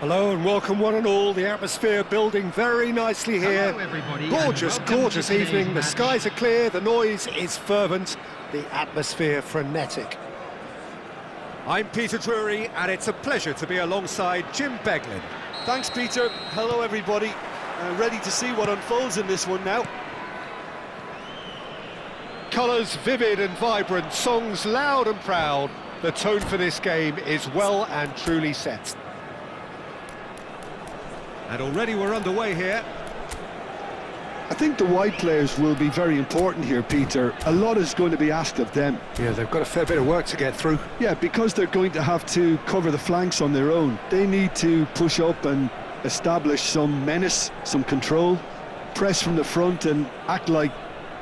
Hello and welcome one and all. The atmosphere building very nicely here. Hello everybody, Gorgeous, and welcome gorgeous to today's evening. The match. skies are clear, the noise is fervent, the atmosphere frenetic. I'm Peter Drury and it's a pleasure to be alongside Jim Beglin. Thanks, Peter. Hello, everybody. Ready to see what unfolds in this one now. Colours vivid and vibrant, songs loud and proud. The tone for this game is well and truly set. And already we're underway here. I think the wide players will be very important here, Peter. A lot is going to be asked of them. Yeah, they've got a fair bit of work to get through. Yeah, because they're going to have to cover the flanks on their own. They need to push up and establish some menace, some control, press from the front and act like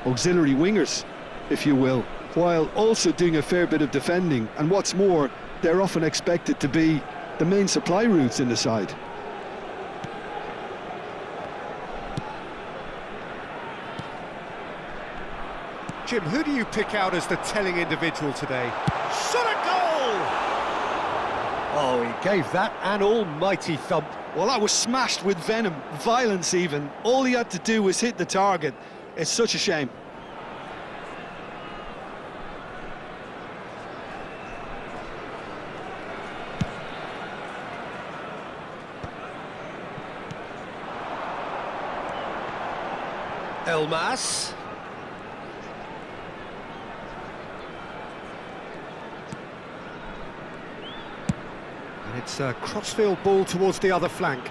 auxiliary wingers, if you will, while also doing a fair bit of defending. And what's more, they're often expected to be the main supply routes in the side. Jim, who do you pick out as the telling individual today? Shot a goal! Oh, he gave that an almighty thump. Well, that was smashed with venom, violence even. All he had to do was hit the target. It's such a shame. Elmas. And it's a crossfield ball towards the other flank.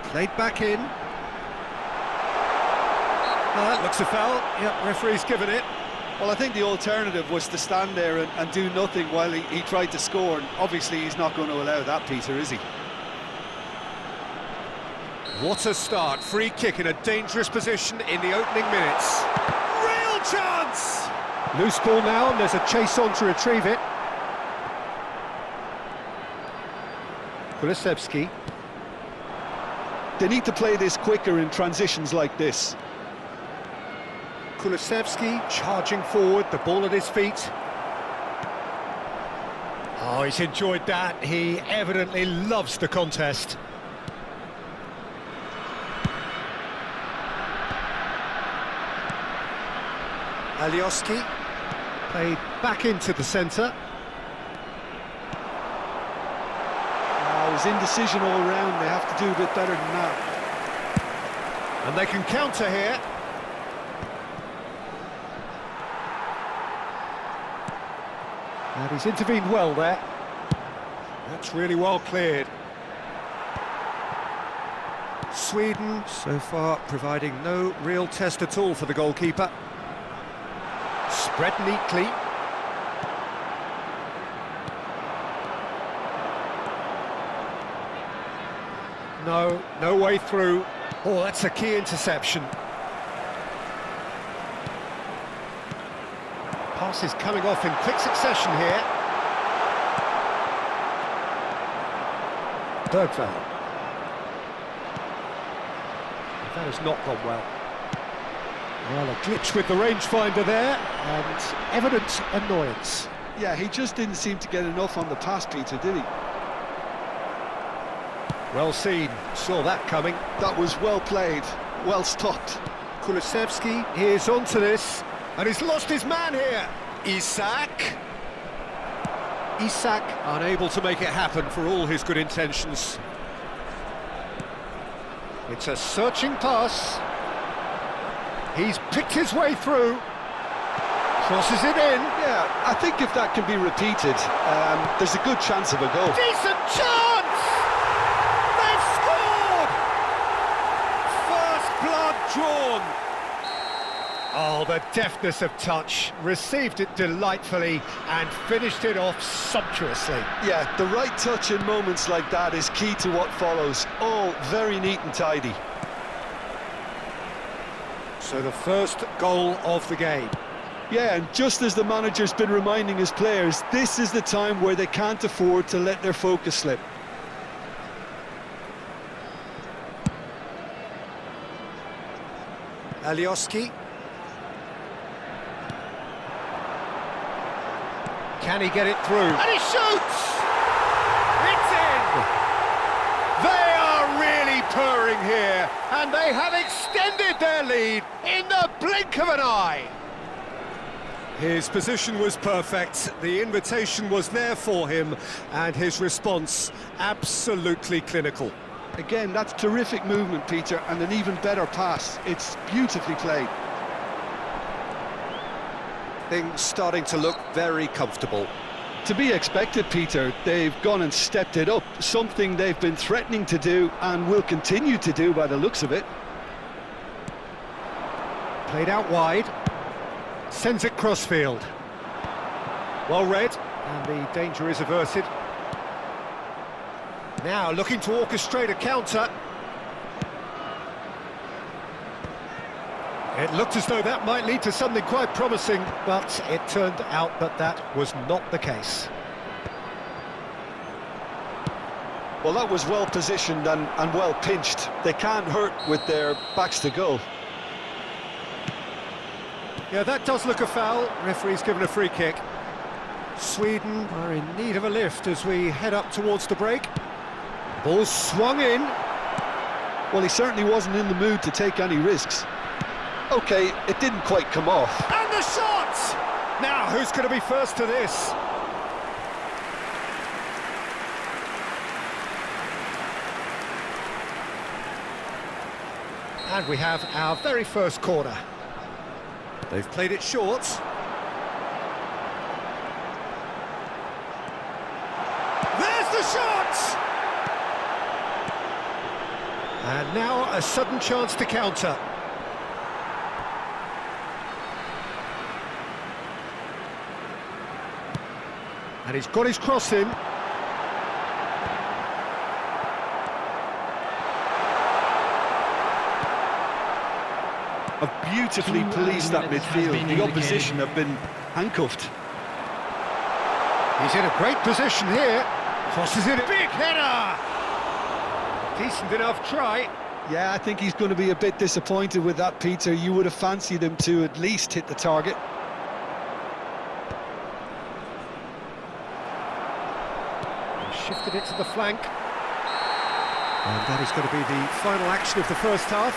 Played back in. That looks a foul. Yep, referee's given it. Well, I think the alternative was to stand there and do nothing while he tried to score. And obviously, he's not going to allow that, Peter, is he? What a start. Free kick in a dangerous position in the opening minutes. Real chance! Loose ball now, and there's a chase on to retrieve it. Kulusevski. They need to play this quicker in transitions like this. Kulusevski charging forward, the ball at his feet. Oh, he's enjoyed that. He evidently loves the contest. Alioski played back into the centre. It was indecision all round. They have to do a bit better than that. And they can counter here. And he's intervened well there. That's really well cleared. Sweden, so far, providing no real test at all for the goalkeeper. Spread neatly. No way through. Oh, that's a key interception. Passes coming off in quick succession here. Bergvall. That has not gone well. Well, a glitch with the rangefinder there, and evident annoyance. Yeah, he just didn't seem to get enough on the pass, Peter, did he? Well seen, saw that coming. That was well played, well stopped. Kulusevski is onto this, and he's lost his man here. Isak unable to make it happen for all his good intentions. It's a searching pass. He's picked his way through. Crosses it in. Yeah, I think if that can be repeated, there's a good chance of a goal. Decent chance! They've scored! First blood drawn. Oh, the deftness of touch. Received it delightfully and finished it off sumptuously. Yeah, the right touch in moments like that is key to what follows. All very neat and tidy. So the first goal of the game. Yeah, and just as the manager's been reminding his players, this is the time where they can't afford to let their focus slip. Alioski. Can he get it through? And he shoots! It's in! They are really purring here, and they have extended their lead in the blink of an eye. His position was perfect, the invitation was there for him, and his response absolutely clinical. Again, that's terrific movement, Peter, and an even better pass. It's beautifully played. Things starting to look very comfortable. To be expected, Peter. They've gone and stepped it up, something they've been threatening to do and will continue to do by the looks of it. Played out wide, sends it crossfield. Well read, and the danger is averted. Now looking to orchestrate a counter. It looked as though that might lead to something quite promising, but it turned out that that was not the case. Well, that was well positioned and well pinched. They can't hurt with their backs to goal. Yeah, that does look a foul. Referee's given a free kick. Sweden are in need of a lift as we head up towards the break. Ball swung in. Well, he certainly wasn't in the mood to take any risks. OK, it didn't quite come off. And the shot! Now, who's going to be first to this? And we have our very first corner. They've played it short. There's the shot! And now a sudden chance to counter. And he's got his cross in. Have beautifully policed that midfield. The opposition have been handcuffed. He's in a great position here. Crosses it, big header! Decent enough try. Yeah, I think he's going to be a bit disappointed with that, Peter. You would have fancied him to at least hit the target. Shifted it to the flank. And that is going to be the final action of the first half.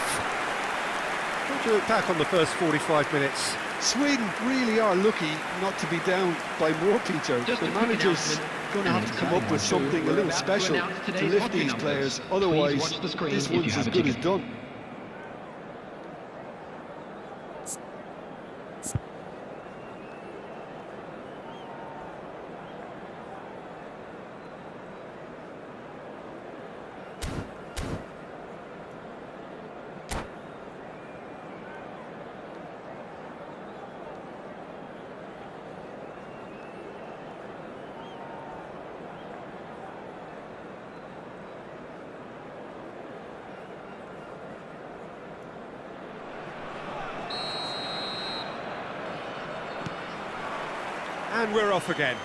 What do you look back on the first 45 minutes? Sweden really are lucky not to be down by more, Peter. The manager's going to have to come up with something a little special to lift these players, otherwise this one's as good as done. And we're off again.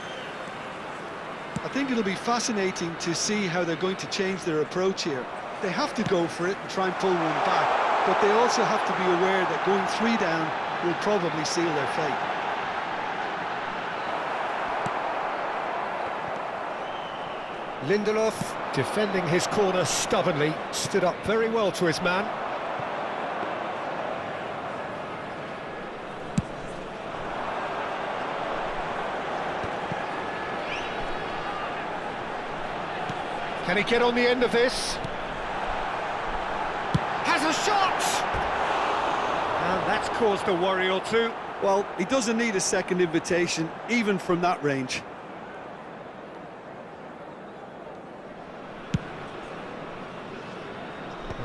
I think it'll be fascinating to see how they're going to change their approach here. They have to go for it and try and pull one back, but they also have to be aware that going 3 down will probably seal their fate. Lindelof, defending his corner stubbornly, stood up very well to his man. Can he get on the end of this? Has a shot! And that's caused a worry or two. Well, he doesn't need a second invitation, even from that range.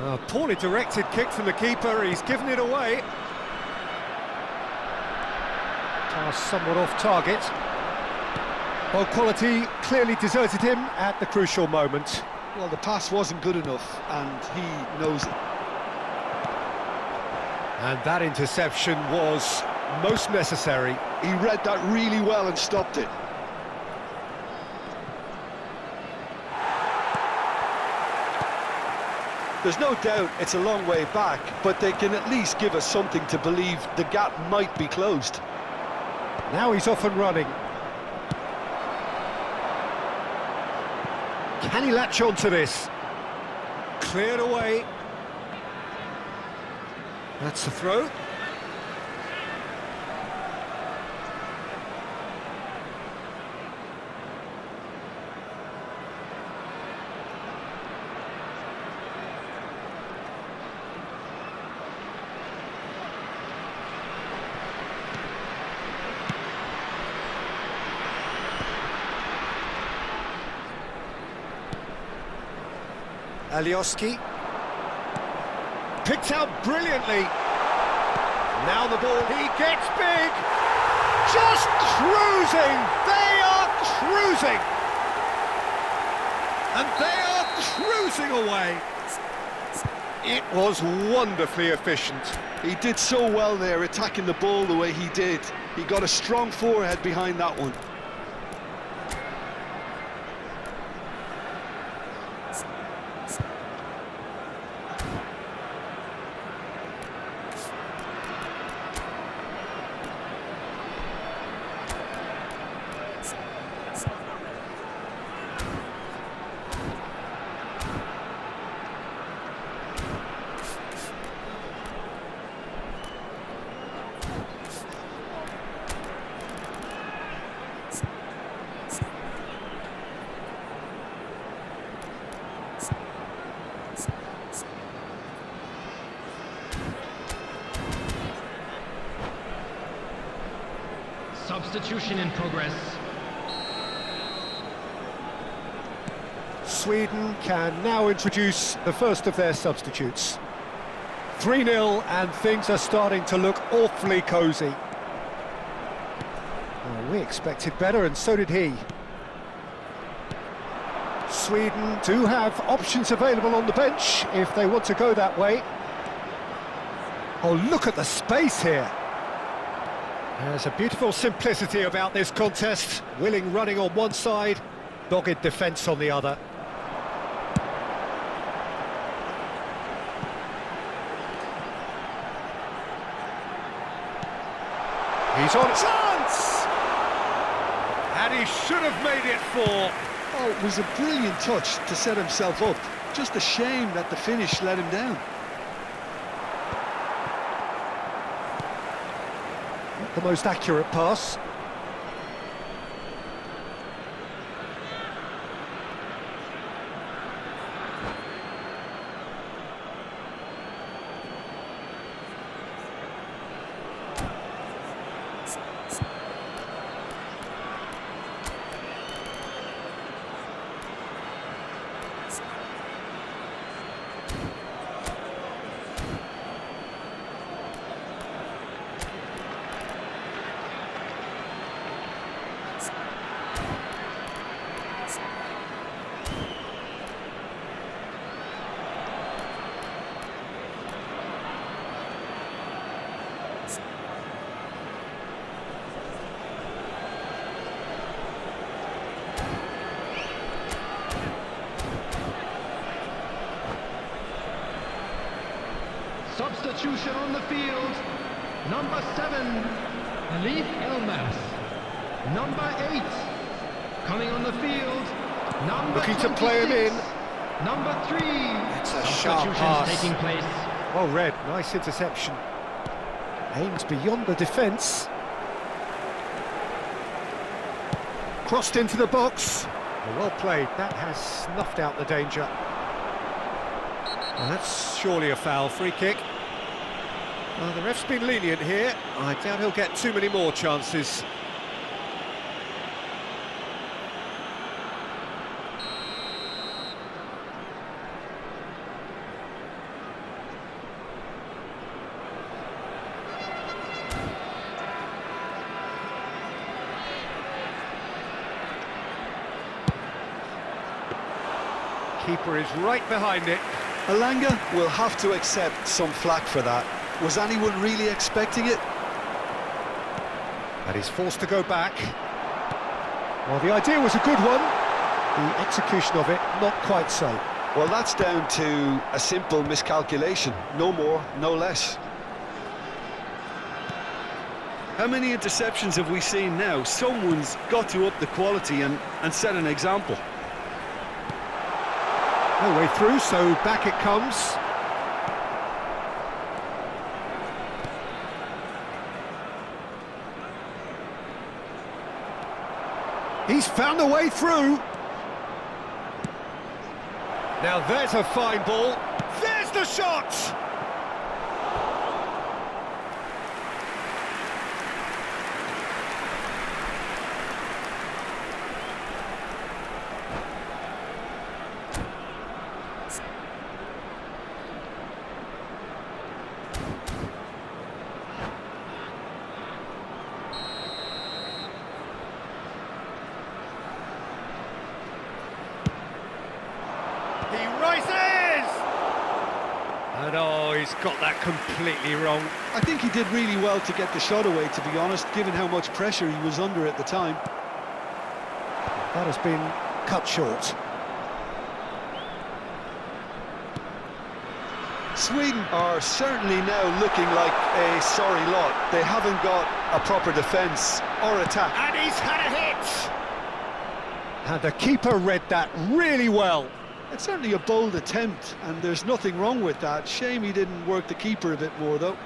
A poorly directed kick from the keeper, he's given it away. Pass somewhat off target. Well, quality clearly deserted him at the crucial moment. Well, the pass wasn't good enough, and he knows it. And that interception was most necessary. He read that really well and stopped it. There's no doubt it's a long way back, but they can at least give us something to believe the gap might be closed. Now he's off and running. Can he latch on to this? Cleared away. That's the throw. Alioski. Picked out brilliantly. Now the ball, he gets big. Just cruising. They are cruising. And they are cruising away. It was wonderfully efficient. He did so well there, attacking the ball the way he did. He got a strong forehead behind that one. Substitution in progress. Sweden can now introduce the first of their substitutes. 3-0 and things are starting to look awfully cosy. Well, we expected better and so did he. Sweden do have options available on the bench if they want to go that way. Oh, look at the space here. There's a beautiful simplicity about this contest. Willing running on one side, dogged defence on the other. He's on chance! And he should have made it 4. Oh, it was a brilliant touch to set himself up. Just a shame that the finish let him down. The most accurate pass. Substitution on the field. Number 7, Leif Elmas. Number 8, coming on the field. Number Looking to play him 26. in. Number 3. It's a sharp Substitutions pass. taking place. Well read, nice interception. Aims beyond the defence. Crossed into the box. Well played, that has snuffed out the danger. Well, that's surely a foul, free kick. Well, the ref's been lenient here. I doubt he'll get too many more chances. Keeper is right behind it. Alanga will have to accept some flack for that. Was anyone really expecting it? And he's forced to go back. Well, the idea was a good one. The execution of it, not quite so. Well, that's down to a simple miscalculation. No more, no less. How many interceptions have we seen now? Someone's got to up the quality and set an example. No way through, so back it comes. He's found a way through. Now there's a fine ball. There's the shot! He rises! And oh, he's got that completely wrong. I think he did really well to get the shot away, to be honest, given how much pressure he was under at the time. That has been cut short. Sweden are certainly now looking like a sorry lot. They haven't got a proper defence or attack. And he's had a hit! And the keeper read that really well. It's certainly a bold attempt, and there's nothing wrong with that. Shame he didn't work the keeper a bit more, though.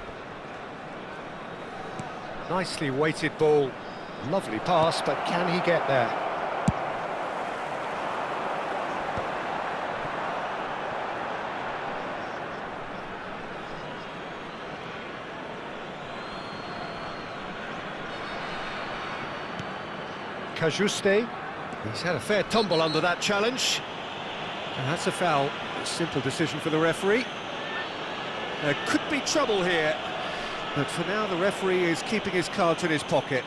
Nicely weighted ball. Lovely pass, but can he get there? Kajuste. He's had a fair tumble under that challenge. And that's a foul. A simple decision for the referee. There could be trouble here, but for now the referee is keeping his cards in his pocket.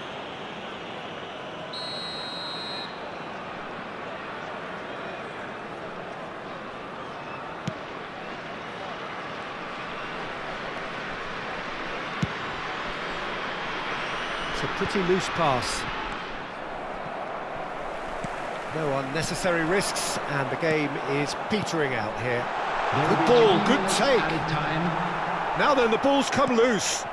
It's a pretty loose pass. No unnecessary risks, and the game is petering out here. Good ball, good take. Now then, the ball's come loose.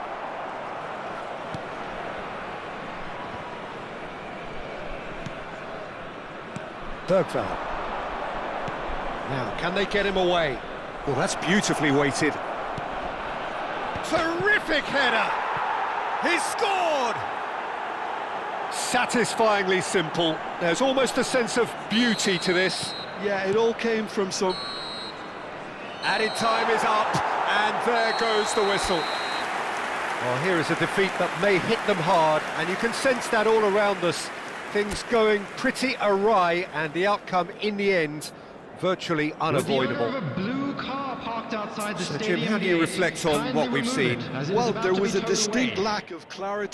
Bergvall. Now, can they get him away? Well, that's beautifully weighted. Terrific header! He's scored! Satisfyingly simple. There's almost a sense of beauty to this. Yeah, it all came from some... Added time is up, and there goes the whistle. Well, here is a defeat that may hit them hard, and you can sense that all around us. Things going pretty awry, and the outcome in the end virtually unavoidable. With the owner of a blue car parked outside the So, stadium Jim, how do you gate, reflect on kindly what we've remove seen? it, as it is Well, about there to was be a thrown distinct away. lack of clarity.